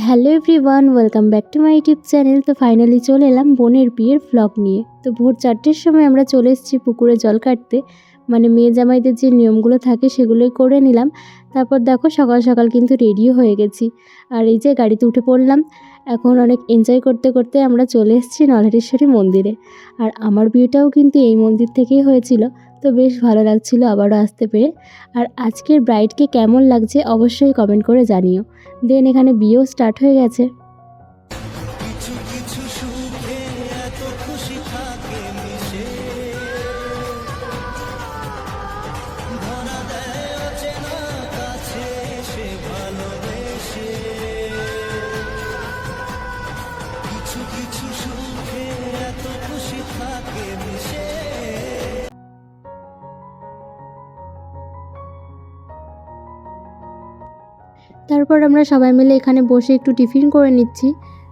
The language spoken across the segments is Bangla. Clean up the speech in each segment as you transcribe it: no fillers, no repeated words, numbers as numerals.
Hello everyone, welcome back to my YouTube channel. তো ফাইনালি চলে এলাম বোনের বিয়ের ভ্লগ নিয়ে। তো ভোর 4টের সময় আমরা চলে এসেছি পুকুরে জল কাটতে, মানে মেয়ে জামাইদের যে নিয়মগুলো থাকে সেগুলোই করে নিলাম। তারপর দেখো সকাল সকাল কিন্তু রেডিও হয়ে গেছি, আর এই যে গাড়িতে উঠে পড়লাম। এখন অনেক এনজয় করতে করতে আমরা চলে এসেছি নলহাটেশ্বরী মন্দিরে। আর আমার বিয়েটাও কিন্তু এই মন্দির থেকেই হয়েছিল, তো বেশ ভালো লাগছিল আবারও আসতে পেরে। আর আজকের ব্রাইডকে কেমন লাগছে অবশ্যই কমেন্ট করে জানিও। দেন এখানে বিয়েও স্টার্ট হয়ে গেছে। তারপর আমরা সবাই মিলে এখানে বসে একটু টিফিন করে নিচ্ছি।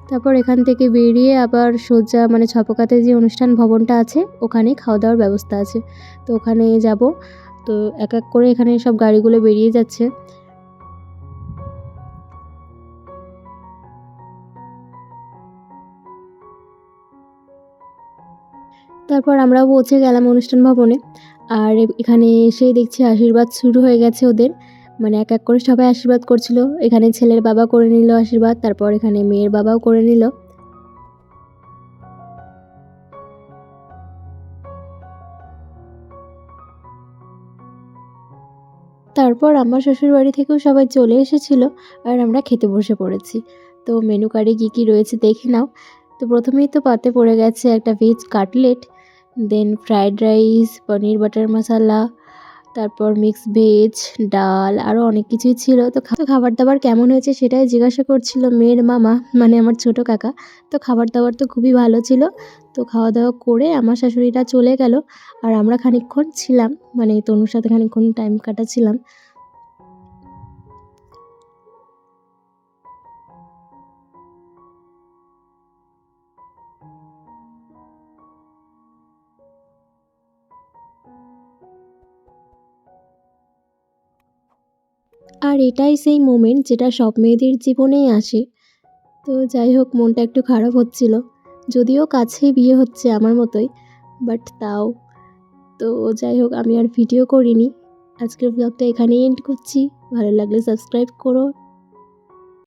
তারপর এখান থেকে বেরিয়ে আবার সোজা মানে ছপকাতে যে অনুষ্ঠান ভবনটা আছে ওখানে খাওয়া দাওয়ার ব্যবস্থা আছে, তো ওখানে যাব। তো এক এক করে এখানে সব গাড়িগুলো বেরিয়ে যাচ্ছে। তারপর আমরাও পৌঁছে গেলাম অনুষ্ঠান ভবনে। আর এখানে এসেই দেখছি আশীর্বাদ শুরু হয়ে গেছে ওদের, মানে এক এক করে সবাই আশীর্বাদ করছিল। এখানে ছেলের বাবা করে নিল আশীর্বাদ, তারপর এখানে মেয়ের বাবাও করে নিল। তারপর আমার শ্বশুরবাড়ি থেকেও সবাই চলে এসেছিল, আর আমরা খেতে বসে পড়েছি। তো মেনু কার্ডে কী কী রয়েছে দেখে নাও। তো প্রথমেই তো পাতে পড়ে গেছে একটা ভেজ কাটলেট, দেন ফ্রায়েড রাইস, পনির বাটার মশলা, তারপর মিক্স ভেজ, ডাল, আরও অনেক কিছুই ছিল। তো খাবার দাবার কেমন হয়েছে সেটাই জিজ্ঞাসা করছিল মেয়ের মামা, মানে আমার ছোটো কাকা। তো খাবার দাবার তো খুবই ভালো ছিল। তো খাওয়া দাওয়া করে আমার শাশুড়িরা চলে গেল, আর আমরা খানিকক্ষণ ছিলাম, মানে তনুর সাথে খানিকক্ষণ টাইম কাটাচ্ছিলাম। আর এটাই সেই মোমেন্ট যেটা সব মেয়েদের জীবনেই আসে। তো যাই হোক, মনটা একটু খারাপ হচ্ছিল, যদিও কাছেই বিয়ে হচ্ছে আমার মতোই, বাট তাও। তো যাই হোক, আমি আর ভিডিও করিনি। আজকের ব্লগটা এখানেই এন্ড করছি। ভালো লাগলে সাবস্ক্রাইব করো।